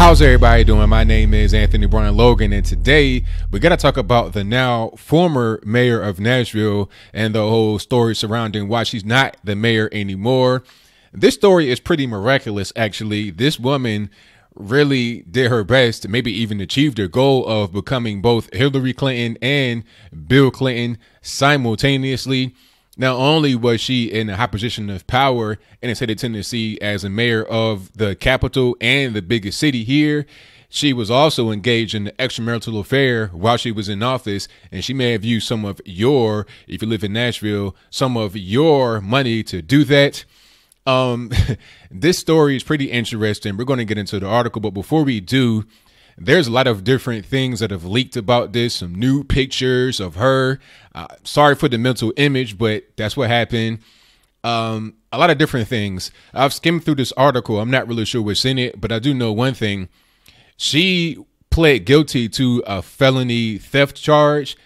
How's everybody doing? My name is Anthony Brian Logan, and today we got to talk about the now former mayor of Nashville and the whole story surrounding why she's not the mayor anymore. This story is pretty miraculous, actually. This woman really did her best, maybe even achieved her goal of becoming both Hillary Clinton and Bill Clinton simultaneously. Not only was she in a high position of power in the state of Tennessee as a mayor of the capital and the biggest city here, she was also engaged in an extramarital affair while she was in office, and she may have used some of your, if you live in Nashville, some of your money to do that. This story is pretty interesting. We're going to get into the article, but before we do, there's a lot of different things that have leaked about this, some new pictures of her. Sorry for the mental image, but that's what happened. A lot of different things. I've skimmed through this article. I'm not really sure what's in it, but I do know one thing. She pled guilty to a felony theft charge,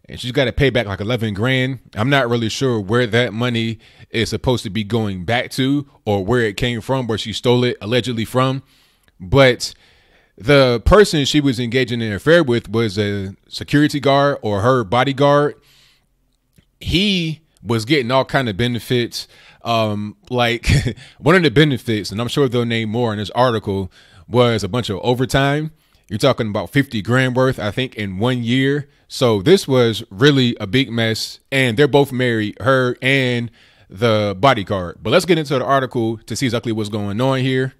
and she's got to pay back like 11 grand. I'm not really sure where that money is supposed to be going back to or where it came from, where she stole it allegedly from. But the person she was engaging in an affair with was a security guard or her bodyguard. He was getting all kind of benefits. Like one of the benefits, and I'm sure they'll name more in this article, was a bunch of overtime. You're talking about 50 grand worth, I think, in 1 year. So this was really a big mess. And they're both married, her and the bodyguard. But let's get into the article to see exactly what's going on here.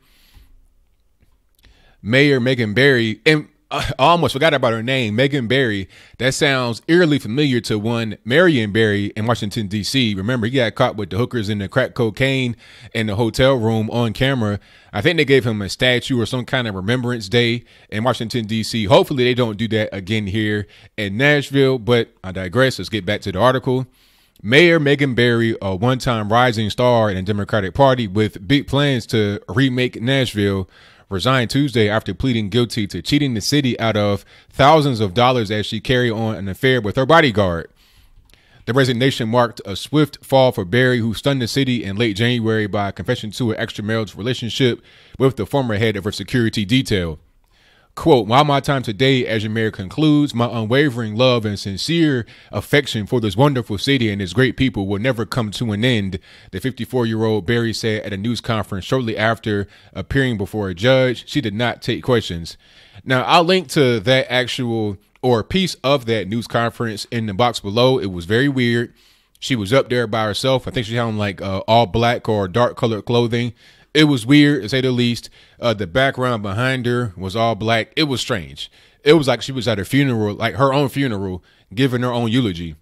Mayor Megan Barry, and I almost forgot about her name, Megan Barry. That sounds eerily familiar to one Marion Barry in Washington, D.C. Remember, he got caught with the hookers and the crack cocaine in the hotel room on camera. I think they gave him a statue or some kind of remembrance day in Washington, D.C. Hopefully they don't do that again here in Nashville, but I digress. Let's get back to the article. Mayor Megan Barry, a one-time rising star in the Democratic Party with big plans to remake Nashville, resigned Tuesday after pleading guilty to cheating the city out of thousands of dollars as she carried on an affair with her bodyguard. The resignation marked a swift fall for Barry, who stunned the city in late January by a confession to an extramarital relationship with the former head of her security detail. Quote, "While my time today as your mayor concludes, my unwavering love and sincere affection for this wonderful city and its great people will never come to an end," the 54-year-old Barry said at a news conference shortly after appearing before a judge. She did not take questions. Now, I'll link to that actual or piece of that news conference in the box below. It was very weird. She was up there by herself. I think she had on like all black or dark colored clothing. It was weird, to say the least. The background behind her was all black. It was strange. It was like she was at her funeral, like her own funeral, giving her own eulogy.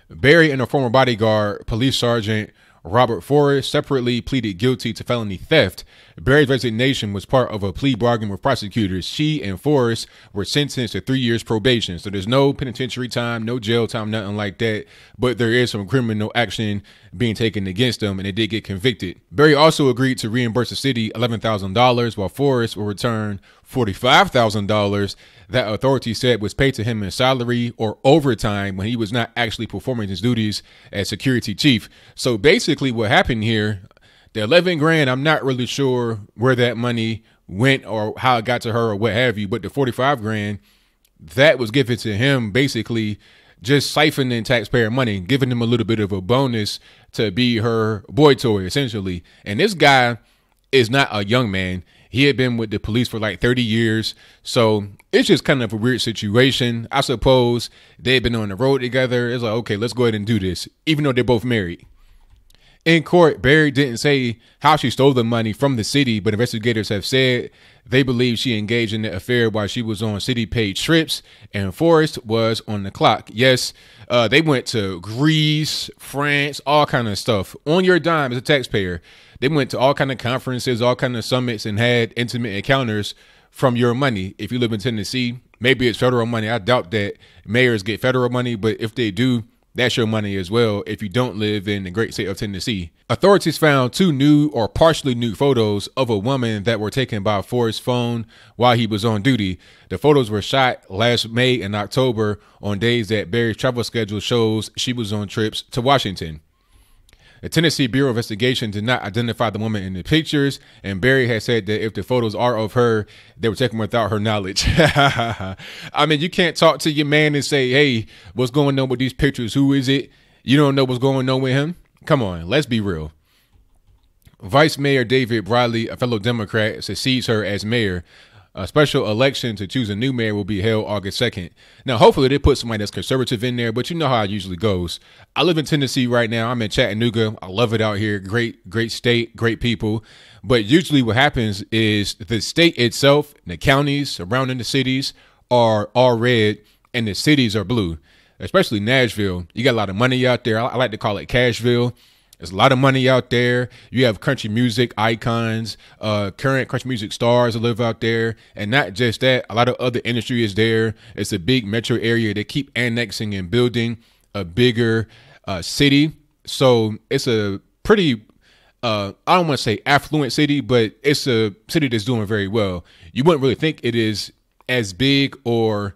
Barry and her former bodyguard, Police Sergeant Robert Forrest, separately pleaded guilty to felony theft. Barry's resignation was part of a plea bargain with prosecutors. She and Forrest were sentenced to 3 years probation. So there's no penitentiary time, no jail time, nothing like that. But there is some criminal action being taken against them, and they did get convicted. Barry also agreed to reimburse the city $11,000, while Forrest will return $45,000 that authorities said was paid to him in salary or overtime when he was not actually performing his duties as security chief. So basically what happened here, the 11 grand, I'm not really sure where that money went or how it got to her or what have you, but the 45 grand, that was given to him basically just siphoning taxpayer money, giving him a little bit of a bonus to be her boy toy, essentially. And this guy is not a young man. He had been with the police for like 30 years. So it's just kind of a weird situation. I suppose they've been on the road together. It's like, okay, let's go ahead and do this, even though they're both married. In court, Barry didn't say how she stole the money from the city, but investigators have said they believe she engaged in the affair while she was on city-paid trips and Forrest was on the clock. Yes, they went to Greece, France, all kind of stuff on your dime as a taxpayer. They went to all kind of conferences, all kind of summits, and had intimate encounters from your money. If you live in Tennessee, maybe it's federal money. I doubt that mayors get federal money, but if they do, that's your money as well if you don't live in the great state of Tennessee. Authorities found 2 new or partially nude photos of a woman that were taken by Forrest's phone while he was on duty. The photos were shot last May and October on days that Barry's travel schedule shows she was on trips to Washington. The Tennessee Bureau of Investigation did not identify the woman in the pictures, and Barry has said that if the photos are of her, they were taken without her knowledge. I mean, you can't talk to your man and say, hey, what's going on with these pictures? Who is it? You don't know what's going on with him? Come on, let's be real. Vice Mayor David Briley, a fellow Democrat, succeeds her as mayor. A special election to choose a new mayor will be held August 2nd. Now, hopefully they put somebody that's conservative in there, but you know how it usually goes. I live in Tennessee right now. I'm in Chattanooga. I love it out here. Great state, great people. But usually what happens is the state itself, the counties surrounding the cities are all red and the cities are blue, especially Nashville. You got a lot of money out there. I like to call it Cashville. There's a lot of money out there. You have country music icons, current country music stars that live out there. And not just that, a lot of other industry is there. It's a big metro area. They keep annexing and building a bigger city. So it's a pretty, I don't want to say affluent city, but it's a city that's doing very well. You wouldn't really think it is as big or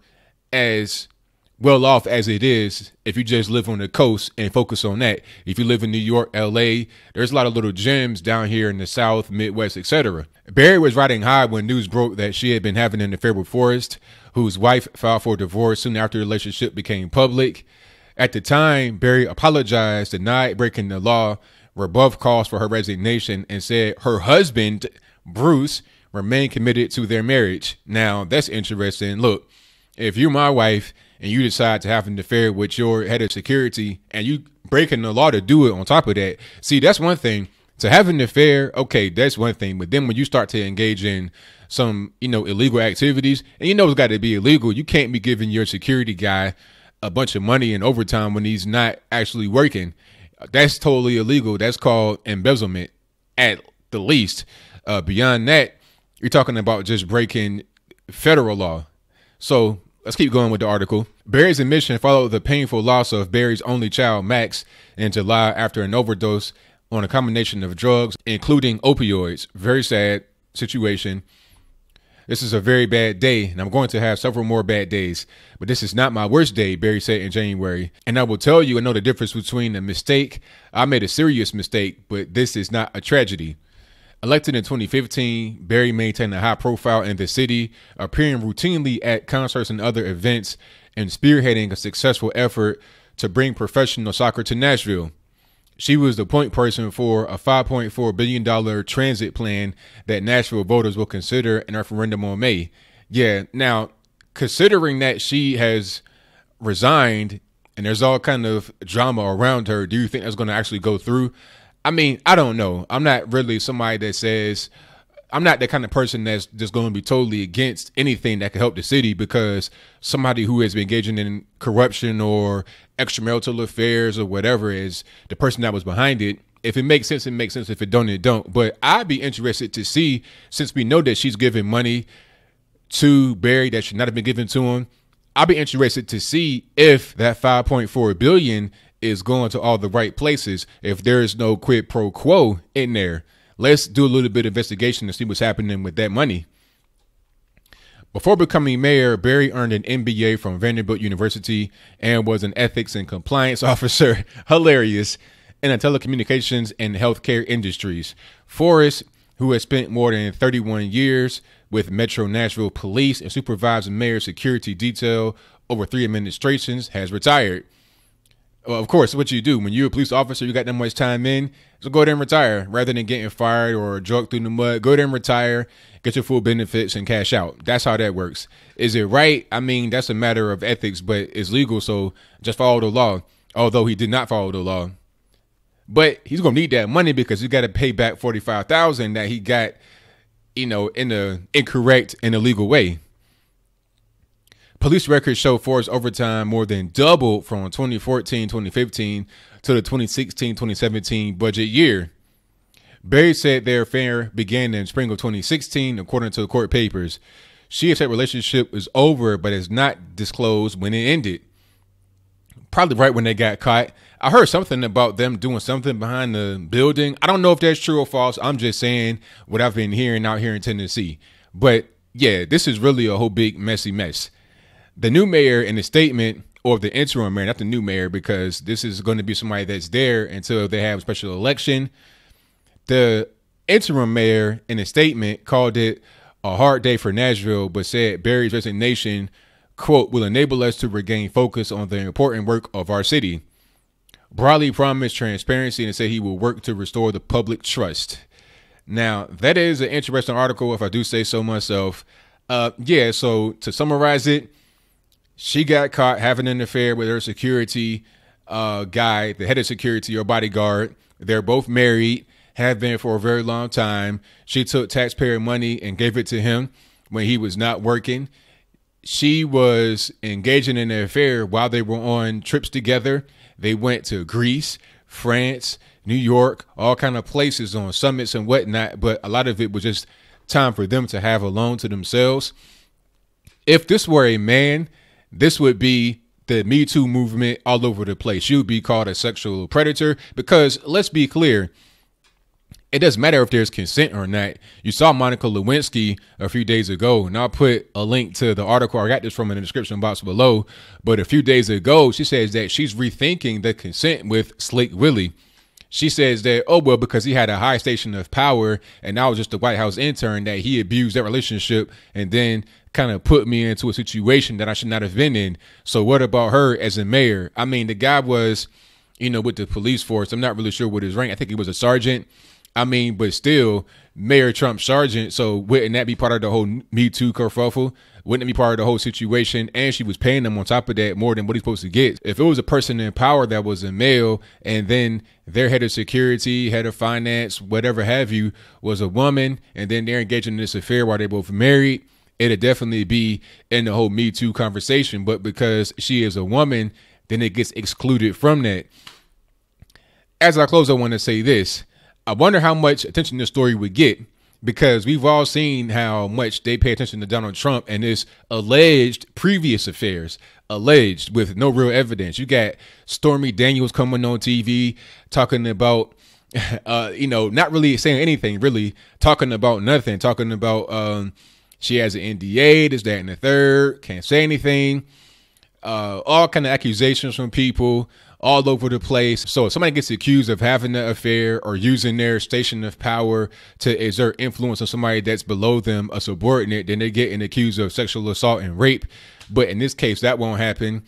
as well off as it is if you just live on the coast and focus on that. If you live in New York, LA, there's a lot of little gems down here in the South, Midwest, etc. Barry was riding high when news broke that she had been having an affair with Forrest, whose wife filed for divorce soon after the relationship became public. At the time, Barry apologized, denied breaking the law, rebuffed calls for her resignation, and said her husband, Bruce, remained committed to their marriage. Now, that's interesting. Look, if you're my wife and you decide to have an affair with your head of security and you breaking the law to do it on top of that, see, that's one thing. To have an affair, okay, that's one thing. But then when you start to engage in some, illegal activities, and it's got to be illegal, you can't be giving your security guy a bunch of money in overtime when he's not actually working. That's totally illegal. That's called embezzlement at the least. Beyond that, you're talking about just breaking federal law. So let's keep going with the article. Barry's admission followed the painful loss of Barry's only child, Max, in July after an overdose on a combination of drugs, including opioids. Very sad situation. This is a very bad day, and I'm going to have several more bad days. But this is not my worst day, Barry said in January. And I will tell you, I know the difference between a mistake. I made a serious mistake, but this is not a tragedy. Elected in 2015, Barry maintained a high profile in the city, appearing routinely at concerts and other events, and spearheading a successful effort to bring professional soccer to Nashville. She was the point person for a $5.4 billion transit plan that Nashville voters will consider in a referendum on May. Yeah, now, considering that she has resigned and there's all kind of drama around her, do you think that's going to actually go through? I mean, I don't know. I'm not really somebody that says, I'm not the kind of person that's just going to be totally against anything that could help the city, because somebody who has been engaging in corruption or extramarital affairs or whatever is the person that was behind it. If it makes sense, it makes sense. If it don't, it don't. But I'd be interested to see, since we know that she's giving money to Barry that should not have been given to him, I'd be interested to see if that $5.4 billion is going to all the right places, if there is no quid pro quo in there. Let's do a little bit of investigation to see what's happening with that money. Before becoming mayor, Barry earned an MBA from Vanderbilt University and was an ethics and compliance officer, hilarious, in the telecommunications and healthcare industries. Forrest, who has spent more than 31 years with Metro Nashville Police and supervised the mayor's security detail over 3 administrations, has retired. Well, of course, what you do when you're a police officer, you got that much time in, so go there and retire rather than getting fired or drugged through the mud. Go there and retire, get your full benefits and cash out. That's how that works. Is it right? I mean, that's a matter of ethics, but it's legal. So just follow the law, although he did not follow the law. But he's going to need that money because he got to pay back $45,000 that he got, in a incorrect and illegal way. Police records show Forrest overtime more than doubled from 2014-2015 to the 2016-2017 budget year. Barry said their affair began in spring of 2016, according to the court papers. She said relationship was over, but has not disclosed when it ended. Probably right when they got caught. I heard something about them doing something behind the building. I don't know if that's true or false. I'm just saying what I've been hearing out here in Tennessee. But yeah, this is really a whole big messy mess. The new mayor, in a statement, or the interim mayor, not the new mayor, because this is going to be somebody that's there until they have a special election. The interim mayor, in a statement, called it a hard day for Nashville, but said Berry's resignation, quote, will enable us to regain focus on the important work of our city. Broadly promised transparency and said he will work to restore the public trust. Now, that is an interesting article, if I do say so myself. Yeah, so to summarize it, she got caught having an affair with her security guy, the head of security or bodyguard. They're both married, have been for a very long time. She took taxpayer money and gave it to him when he was not working. She was engaging in an affair while they were on trips together. They went to Greece, France, New York, all kind of places on summits and whatnot. But a lot of it was just time for them to have alone to themselves. If this were a man, this would be the Me Too movement all over the place. She would be called a sexual predator because, let's be clear, it doesn't matter if there's consent or not. You saw Monica Lewinsky a few days ago, and I'll put a link to the article. I got this from in the description box below. But a few days ago, she says that she's rethinking the consent with Slick Willie. She says that, oh, well, because he had a high station of power and I was just a White House intern, that he abused that relationship and then kind of put me into a situation that I should not have been in. So what about her as a mayor? I mean, the guy was, with the police force. I'm not really sure what his rank. I think he was a sergeant. I mean, but still, Mayor Trump sergeant. So wouldn't that be part of the whole Me Too kerfuffle? Wouldn't it be part of the whole situation? And she was paying him on top of that more than what he's supposed to get. If it was a person in power that was a male and then their head of security, head of finance, whatever have you, was a woman, and then they're engaging in this affair while they're both married, it'd definitely be in the whole Me Too conversation. But because she is a woman, then it gets excluded from that. As I close, I want to say this. I wonder how much attention this story would get, because we've all seen how much they pay attention to Donald Trump and his alleged previous affairs, alleged with no real evidence. You got Stormy Daniels coming on TV talking about, not really saying anything, really talking about nothing, talking about she has an NDA, this, that, and the third, can't say anything. All kind of accusations from people all over the place. So if somebody gets accused of having an affair or using their station of power to exert influence on somebody that's below them, a subordinate, then they're getting accused of sexual assault and rape. But in this case, that won't happen.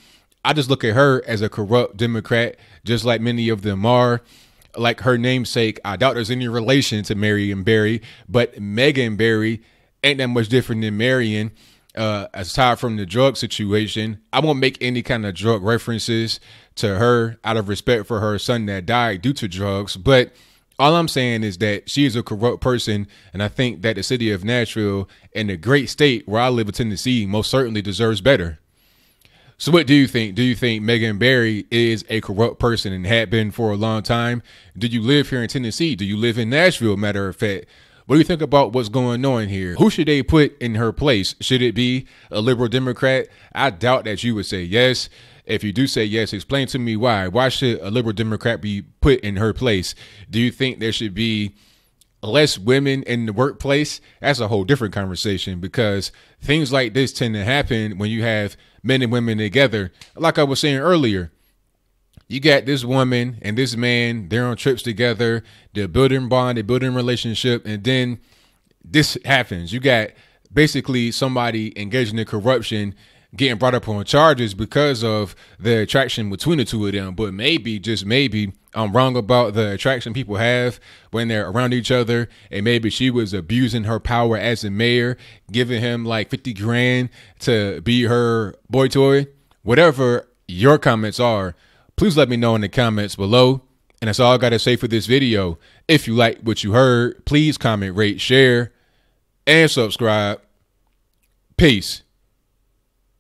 I just look at her as a corrupt Democrat, just like many of them are. Like her namesake, I doubt there's any relation to Marion Barry, but Megan Barry ain't that much different than Marion. Aside from the drug situation, I won't make any kind of drug references to her out of respect for her son that died due to drugs. But all I'm saying is that she is a corrupt person. And I think that the city of Nashville and the great state where I live in Tennessee most certainly deserves better. So what do you think? Do you think Megan Barry is a corrupt person and had been for a long time? Do you live here in Tennessee? Do you live in Nashville? Matter of fact, what do you think about what's going on here? Who should they put in her place? Should it be a liberal Democrat? I doubt that you would say yes. If you do say yes, explain to me why. Why should a liberal Democrat be put in her place? Do you think there should be less women in the workplace? That's a whole different conversation, because things like this tend to happen when you have men and women together. Like I was saying earlier, you got this woman and this man, they're on trips together, they're building bond, they're building relationship, and then this happens. You got basically somebody engaging in corruption, getting brought up on charges because of the attraction between the two of them. But maybe, just maybe, I'm wrong about the attraction people have when they're around each other. And maybe she was abusing her power as a mayor, giving him like 50 grand to be her boy toy. Whatever your comments are, please let me know in the comments below. And that's all I got to say for this video. If you like what you heard, please comment, rate, share, and subscribe. Peace.